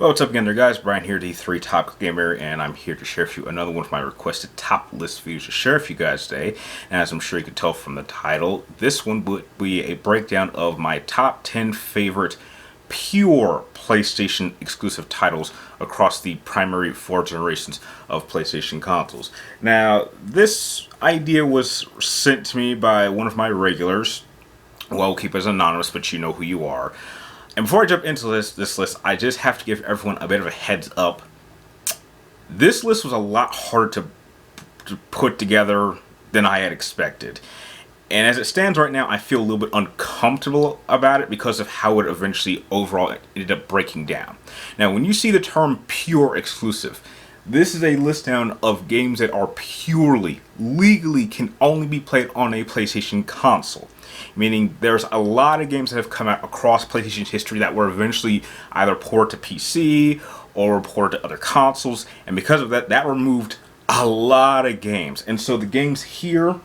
Well, what's up again there, guys? Brian here, D3 Top Gamer, and I'm here to share with you another one of my requested top list videos to share with you guys today. And as I'm sure you can tell from the title, this one would be a breakdown of my top 10 favorite pure PlayStation exclusive titles across the primary 4 generations of PlayStation consoles. Now, this idea was sent to me by one of my regulars. Well, we'll keep it as anonymous, but you know who you are. And before I jump into this list, I just have to give everyone a bit of a heads up. This list was a lot harder to put together than I had expected. And as it stands right now, I feel a little bit uncomfortable about it because of how it eventually overall ended up breaking down. Now, when you see the term pure exclusive, this is a list down of games that are purely, legally can only be played on a PlayStation console. Meaning there's a lot of games that have come out across PlayStation's history that were eventually either ported to PC or ported to other consoles. And because of that, that removed a lot of games. And so the games here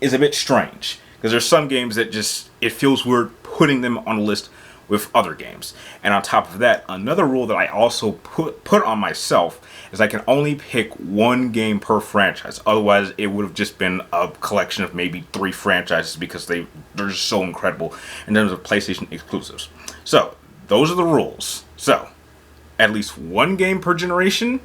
is a bit strange. Because there's some games that just, it feels weird putting them on a list with other games. And on top of that, another rule that I also put on myself is I can only pick one game per franchise. Otherwise, it would have just been a collection of maybe 3 franchises because they're just so incredible in terms of PlayStation exclusives. So, those are the rules. So, at least one game per generation,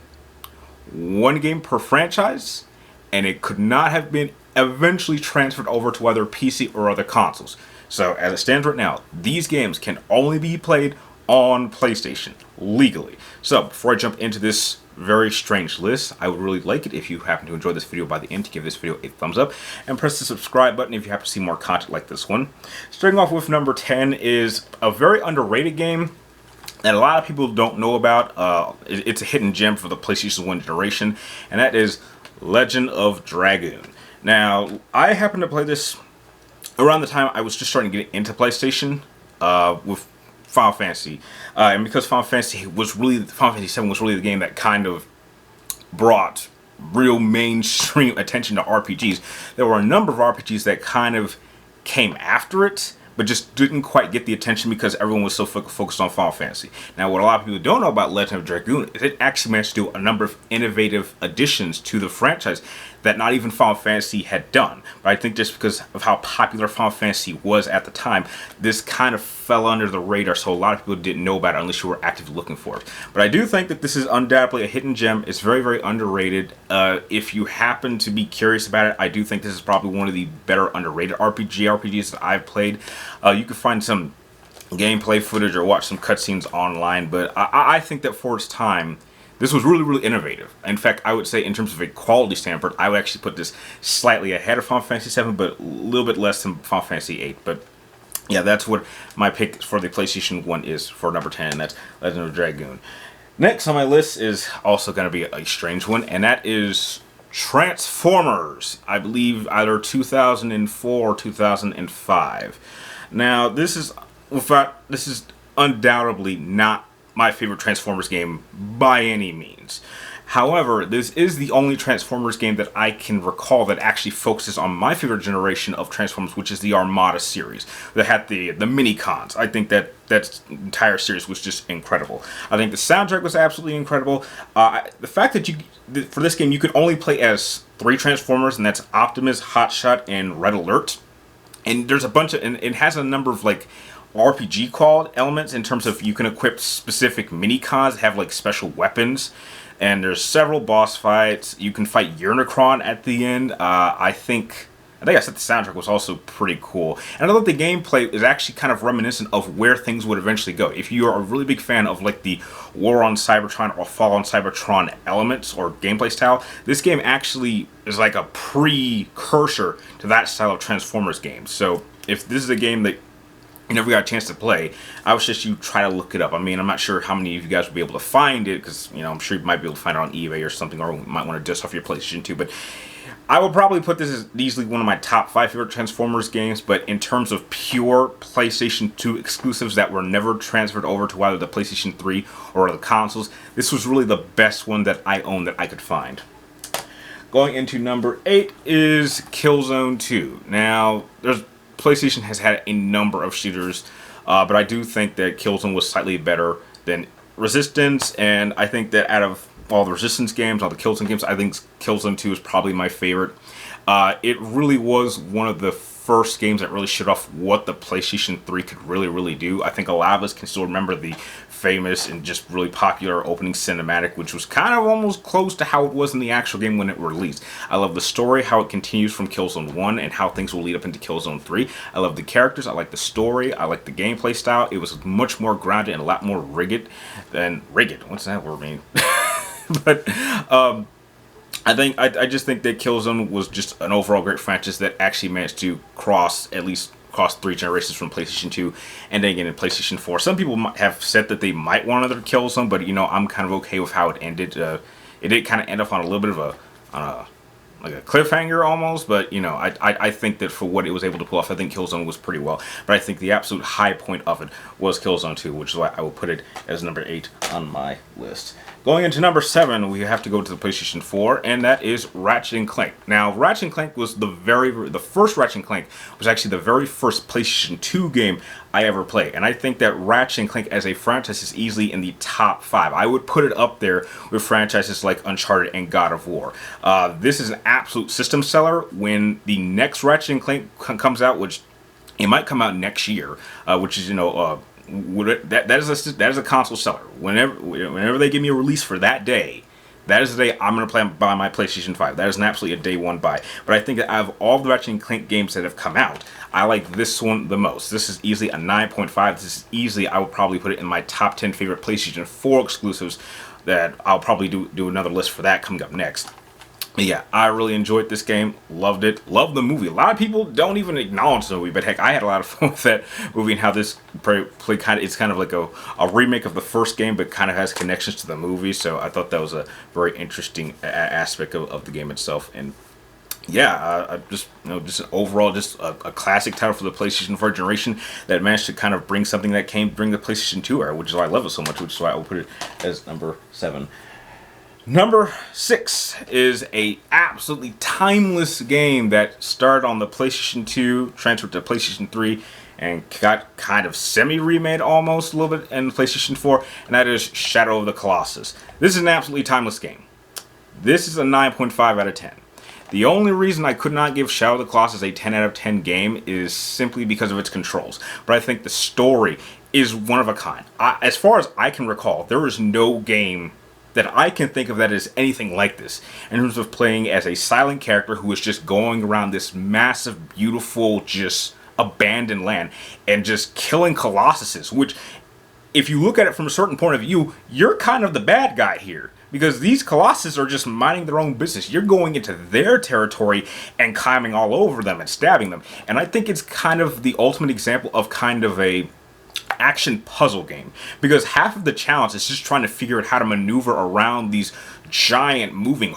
one game per franchise, and it could not have been eventually transferred over to either PC or other consoles. So, as it stands right now, these games can only be played on PlayStation, legally. So, before I jump into this very strange list, I would really like it if you happen to enjoy this video by the end to give this video a thumbs up and press the subscribe button if you happen to see more content like this one. Starting off with number 10 is a very underrated game that a lot of people don't know about. It's a hidden gem for the PlayStation 1 generation, and that is Legend of Dragoon. Now, I happened to play this around the time I was just starting to get into PlayStation with Final Fantasy, and because Final Fantasy VII was really the game that kind of brought real mainstream attention to RPGs. There were a number of RPGs that kind of came after it, but just didn't quite get the attention because everyone was so focused on Final Fantasy. Now, what a lot of people don't know about Legend of Dragoon is it actually managed to do a number of innovative additions to the franchise that not even Final Fantasy had done. But I think just because of how popular Final Fantasy was at the time, this kind of fell under the radar, so a lot of people didn't know about it unless you were actively looking for it. But I do think that this is undoubtedly a hidden gem. It's very, very underrated. If you happen to be curious about it, I do think this is probably one of the better underrated RPGs that I've played. You can find some gameplay footage or watch some cutscenes online, but I think that for its time, this was really, really innovative. In fact, I would say in terms of a quality standpoint, I would actually put this slightly ahead of Final Fantasy VII, but a little bit less than Final Fantasy VIII. But yeah, that's what my pick for the PlayStation 1 is for number 10, and that's Legend of Dragoon. Next on my list is also going to be a strange one, and that is Transformers. I believe either 2004 or 2005. Now, this is undoubtedly not my favorite Transformers game by any means. However, this is the only Transformers game that I can recall that actually focuses on my favorite generation of Transformers, which is the Armada series that had the mini-cons. I think that entire series was just incredible. I think the soundtrack was absolutely incredible. The fact that for this game you could only play as 3 Transformers, and that's Optimus, Hotshot, and Red Alert. And there's a bunch of, and it has a number of like RPG called elements in terms of you can equip specific mini-cons, have like special weapons, and there's several boss fights. You can fight Unicron at the end. I think I said the soundtrack was also pretty cool. And I thought the gameplay is actually kind of reminiscent of where things would eventually go. If you are a really big fan of like the War on Cybertron or Fall on Cybertron elements or gameplay style, this game actually is like a precursor to that style of Transformers games. So if this is a game that you never got a chance to play, I would suggest you try to look it up. I mean, I'm not sure how many of you guys will be able to find it, because, you know, I'm sure you might be able to find it on eBay or something, or you might want to dust off your PlayStation 2, but I would probably put this as easily one of my top 5 favorite Transformers games, but in terms of pure PlayStation 2 exclusives that were never transferred over to either the PlayStation 3 or other consoles, this was really the best one that I own that I could find. Going into number 8 is Killzone 2. Now, PlayStation has had a number of shooters, but I do think that Killzone was slightly better than Resistance, and I think that out of all the Resistance games, all the Killzone games, I think Killzone 2 is probably my favorite. It really was one of the first games that really showed off what the PlayStation 3 could really do. I think a lot of us can still remember the famous and just really popular opening cinematic, which was kind of almost close to how it was in the actual game when it released. I love the story, how it continues from Killzone 1 and how things will lead up into Killzone 3. I love the characters, I like the story, I like the gameplay style. It was much more grounded and a lot more rigid than rigid. What's that word mean? But I just think that Killzone was just an overall great franchise that actually managed to cross 3 generations from PlayStation 2 and then again in PlayStation 4. Some people might have said that they might want another Killzone, but I'm kind of okay with how it ended. It did kind of end up on a little bit of like a cliffhanger almost, but I think that for what it was able to pull off, I think Killzone was pretty well. But I think the absolute high point of it was Killzone 2, which is why I will put it as number 8 on my list. Going into number 7, we have to go to the PlayStation 4, and that is Ratchet & Clank. Now, Ratchet & Clank was the first Ratchet & Clank was actually the very first PlayStation 2 game I ever played. And I think that Ratchet & Clank as a franchise is easily in the top 5. I would put it up there with franchises like Uncharted and God of War. This is an absolute system seller. When the next Ratchet & Clank comes out, which it might come out next year, which is, that is a console seller. Whenever they give me a release for that day, that is the day I'm going to buy my PlayStation 5. That is an absolutely a day one buy. But I think that out of all the Ratchet & Clank games that have come out, I like this one the most. This is easily a 9.5. This is easily, I would probably put it in my top 10 favorite PlayStation 4 exclusives that I'll probably do another list for that coming up next. But yeah, I really enjoyed this game. Loved it. Loved the movie. A lot of people don't even acknowledge the movie, but heck, I had a lot of fun with that movie and how this it's kind of like a remake of the first game, but kind of has connections to the movie. So I thought that was a very interesting aspect of the game itself. And yeah, just overall, just a classic title for the PlayStation 4 generation that managed to kind of bring something that came during the PlayStation 2 era, which is why I love it so much, which is why I will put it as number 7. Number 6 is a absolutely timeless game that started on the PlayStation 2, transferred to PlayStation 3, and got kind of semi-remade almost a little bit in PlayStation 4, and that is Shadow of the Colossus. This is an absolutely timeless game. This is a 9.5 out of 10. The only reason I could not give Shadow of the Colossus a 10 out of 10 game is simply because of its controls. But I think the story is one of a kind. As far as I can recall, there is no game that I can think of that is anything like this in terms of playing as a silent character who is just going around this massive, beautiful, just abandoned land and just killing colossuses, which if you look at it from a certain point of view, you're kind of the bad guy here. Because these colossus are just minding their own business. You're going into their territory and climbing all over them and stabbing them. And I think it's kind of the ultimate example of kind of a action puzzle game, because half of the challenge is just trying to figure out how to maneuver around these giant moving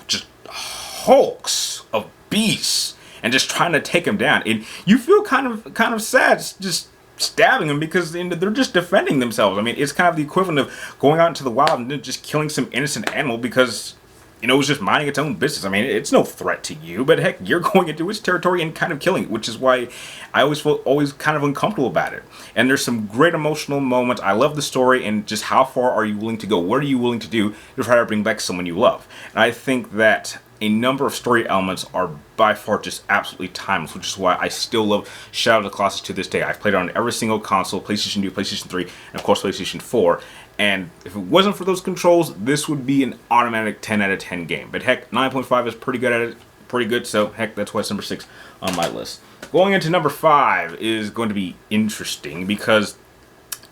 just hulks of beasts and just trying to take them down. And you feel kind of sad just stabbing them because they're just defending themselves. I mean, it's kind of the equivalent of going out into the wild and just killing some innocent animal because it's just minding its own business. I mean, it's no threat to you, but heck, you're going into its territory and kind of killing it, which is why I always feel kind of uncomfortable about it. And there's some great emotional moments. I love the story and just how far are you willing to go? What are you willing to do to try to bring back someone you love? And I think that a number of story elements are by far just absolutely timeless, which is why I still love Shadow of the Colossus to this day. I've played it on every single console, PlayStation 2, PlayStation 3, and of course PlayStation 4. And if it wasn't for those controls, this would be an automatic 10 out of 10 game. But heck, 9.5 is pretty good at it. Pretty good, so heck, that's why it's number 6 on my list. Going into number 5 is going to be interesting because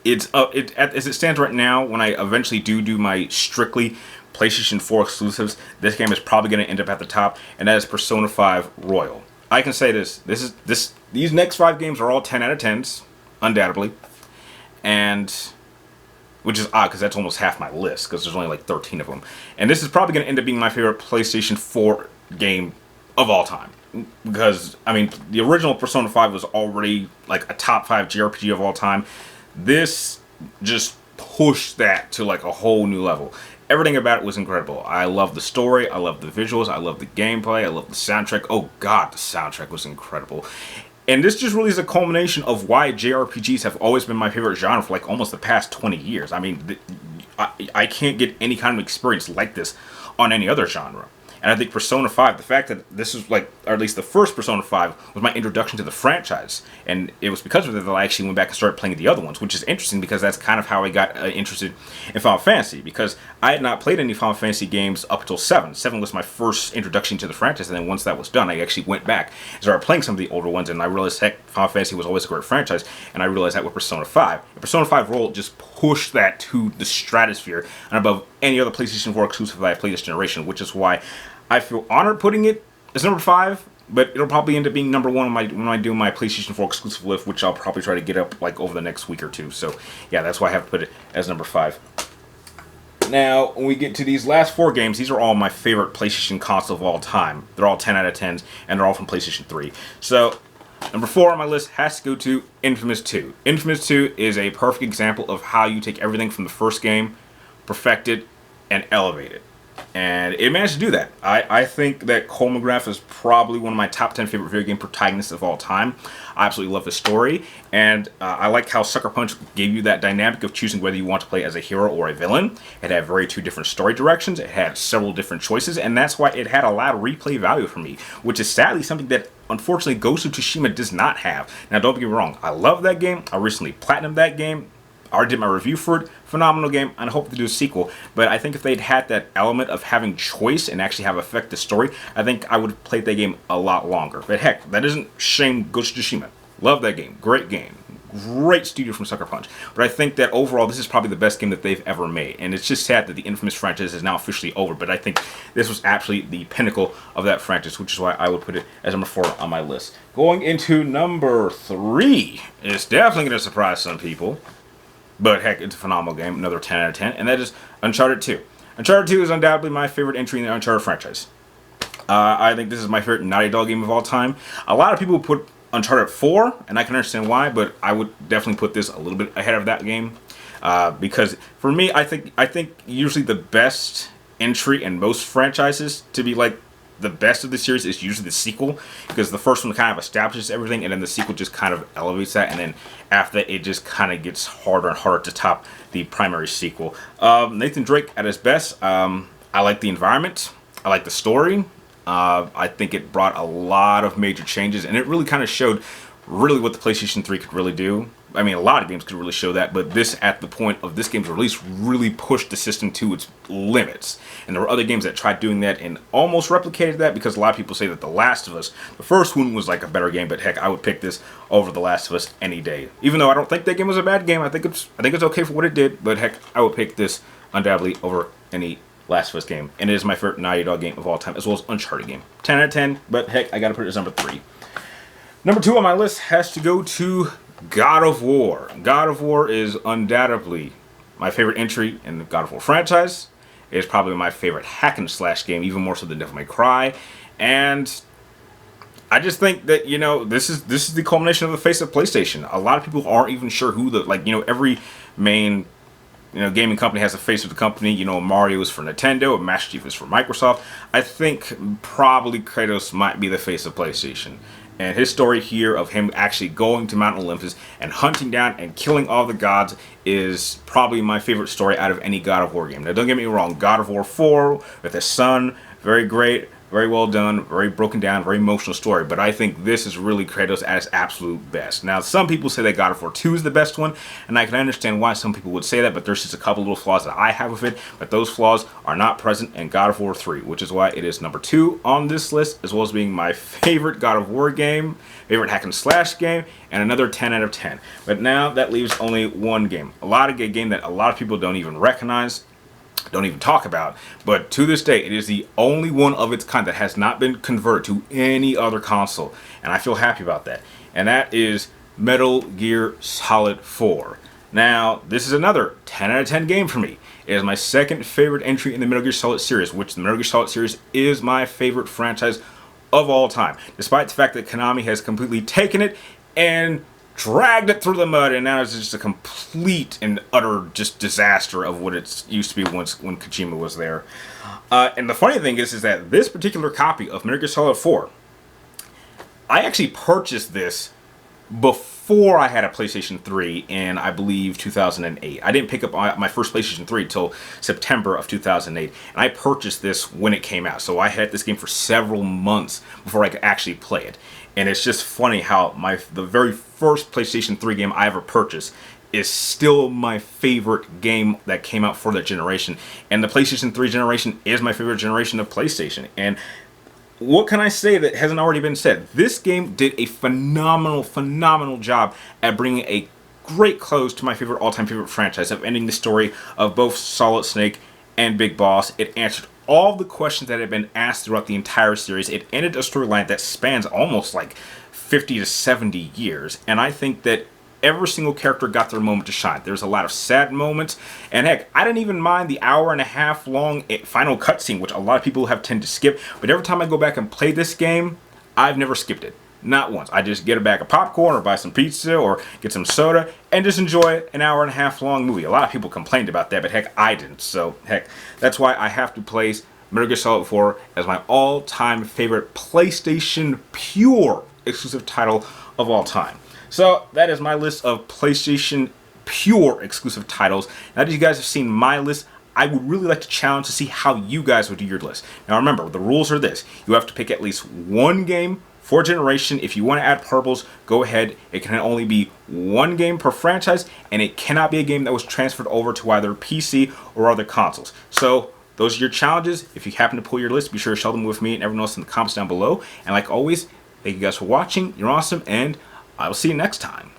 as it stands right now, when I eventually do my strictly PlayStation 4 exclusives, this game is probably going to end up at the top, and that is Persona 5 Royal. I can say these next 5 games are all 10 out of 10s, undoubtedly. And which is odd because that's almost half my list because there's only like 13 of them. And this is probably going to end up being my favorite PlayStation 4 game of all time. Because, I mean, the original Persona 5 was already like a top 5 JRPG of all time. This just pushed that to like a whole new level. Everything about it was incredible. I love the story, I love the visuals, I love the gameplay, I love the soundtrack. Oh god, the soundtrack was incredible. And this just really is a culmination of why JRPGs have always been my favorite genre for like almost the past 20 years. I mean, I can't get any kind of experience like this on any other genre. And I think Persona 5, the fact that this is like, or at least the first Persona 5, was my introduction to the franchise. And it was because of that that I actually went back and started playing the other ones, which is interesting because that's kind of how I got interested in Final Fantasy. Because I had not played any Final Fantasy games up until 7. 7 was my first introduction to the franchise, and then once that was done, I actually went back and started playing some of the older ones, and I realized, heck, Final Fantasy was always a great franchise, and I realized that with Persona 5. And Persona 5 Roll just pushed that to the stratosphere and above any other PlayStation 4 exclusive that I played this generation, which is why I feel honored putting it as number 5, but it'll probably end up being number 1 when I do my PlayStation 4 exclusive list, which I'll probably try to get up like over the next week or two. So yeah, that's why I have to put it as number 5. Now, when we get to these last 4 games, these are all my favorite PlayStation console of all time. They're all 10 out of 10s, and they're all from PlayStation 3. So number 4 on my list has to go to Infamous 2. Infamous 2 is a perfect example of how you take everything from the first game, perfect it, and elevate it. And it managed to do that. I think that Cole McGrath is probably one of my top 10 favorite video game protagonists of all time. I absolutely love the story, and I like how Sucker Punch gave you that dynamic of choosing whether you want to play as a hero or a villain. It had very 2 different story directions. It had several different choices, and that's why it had a lot of replay value for me, which is sadly something that unfortunately Ghost of Tsushima does not have. Now, don't get me wrong. I love that game. I recently platinumed that game. I already did my review for it. Phenomenal game, and I hope to do a sequel. But I think if they'd had that element of having choice and actually have affect the story, I think I would have played that game a lot longer. But heck, that doesn't shame Ghost of Tsushima. Love that game. Great game. Great studio from Sucker Punch. But I think that overall, this is probably the best game that they've ever made. And it's just sad that the Infamous franchise is now officially over. But I think this was actually the pinnacle of that franchise, which is why I would put it as number 4 on my list. Going into number 3, it's definitely going to surprise some people. But heck, it's a phenomenal game, another 10 out of 10, and that is Uncharted 2. Uncharted 2 is undoubtedly my favorite entry in the Uncharted franchise. I think this is my favorite Naughty Dog game of all time. A lot of people put Uncharted 4, and I can understand why, but I would definitely put this a little bit ahead of that game. Because for me, I think usually the best entry in most franchises to be like the best of the series is usually the sequel, because the first one kind of establishes everything, and then the sequel just kind of elevates that, and then after that, it just kind of gets harder and harder to top the primary sequel. Nathan Drake at his best. I like the environment. I like the story. I think it brought a lot of major changes, and it really kind of showed really what the PlayStation 3 could really do. I mean, a lot of games could really show that, but this, at the point of this game's release, really pushed the system to its limits. And there were other games that tried doing that and almost replicated that, because a lot of people say that The Last of Us, the first one, was like a better game, but heck, I would pick this over The Last of Us any day. Even though I don't think that game was a bad game, I think it's okay for what it did, but heck, I would pick this undoubtedly over any Last of Us game. And it is my favorite Naughty Dog game of all time, as well as Uncharted game. 10 out of 10, but heck, I gotta put it as number 3. Number 2 on my list has to go to God of War. God of War is undoubtedly my favorite entry in the God of War franchise. It is probably my favorite hack and slash game, even more so than Devil May Cry. And I just think that, you know, this is the culmination of the face of PlayStation. A lot of people aren't even sure who the, like, you know, every main, you know, gaming company has a face of the company. You know, Mario is for Nintendo, Master Chief is for Microsoft. I think probably Kratos might be the face of PlayStation. And his story here of him actually going to Mount Olympus and hunting down and killing all the gods is probably my favorite story out of any God of War game. Now, don't get me wrong, God of War 4 with his son, very great, very well done, very broken down, very emotional story. But I think this is really Kratos at his absolute best. Now, some people say that God of War 2 is the best one, and I can understand why some people would say that, but there's just a couple little flaws that I have with it. But those flaws are not present in God of War 3, which is why it is number 2 on this list, as well as being my favorite God of War game, favorite hack and slash game, and another 10 out of 10. But now that leaves only one game. A game that a lot of people don't even recognize, don't even talk about, but to this day it is the only one of its kind that has not been converted to any other console, and I feel happy about that, and that is Metal Gear Solid 4. Now, this is another 10 out of 10 game for me. It is my second favorite entry in the Metal Gear Solid series, which the Metal Gear Solid series is my favorite franchise of all time, despite the fact that Konami has completely taken it and dragged it through the mud, and now it's just a complete and utter just disaster of what it used to be when Kojima was there. And the funny thing is that this particular copy of Metal Gear Solid 4, I actually purchased this before I had a PlayStation 3 in, I believe, 2008. I didn't pick up my first PlayStation 3 until September of 2008, and I purchased this when it came out. So I had this game for several months before I could actually play it. And it's just funny how the very first PlayStation 3 game I ever purchased is still my favorite game that came out for that generation. And the PlayStation 3 generation is my favorite generation of PlayStation. And what can I say that hasn't already been said? This game did a phenomenal job at bringing a great close to my all-time favorite franchise, of ending the story of both Solid Snake and Big Boss. It answered all the questions that had been asked throughout the entire series. It ended a storyline that spans almost like 50 to 70 years, and I think that every single character got their moment to shine. There's a lot of sad moments, and heck, I didn't even mind the hour-and-a-half long final cutscene, which a lot of people have tended to skip, but every time I go back and play this game, I've never skipped it. Not once. I just get a bag of popcorn or buy some pizza or get some soda and just enjoy an hour-and-a-half long movie. A lot of people complained about that, but heck, I didn't. So heck, that's why I have to place Metal Gear Solid 4 as my all-time favorite PlayStation Pure exclusive title of all time. So that is my list of PlayStation Pure exclusive titles. Now that you guys have seen my list, I would really like to challenge to see how you guys would do your list. Now remember, the rules are this. You have to pick at least one game for generation. If you want to add purples, go ahead. It can only be one game per franchise, and it cannot be a game that was transferred over to either PC or other consoles. So those are your challenges. If you happen to pull your list, be sure to share them with me and everyone else in the comments down below. And like always, thank you guys for watching. You're awesome, and I will see you next time.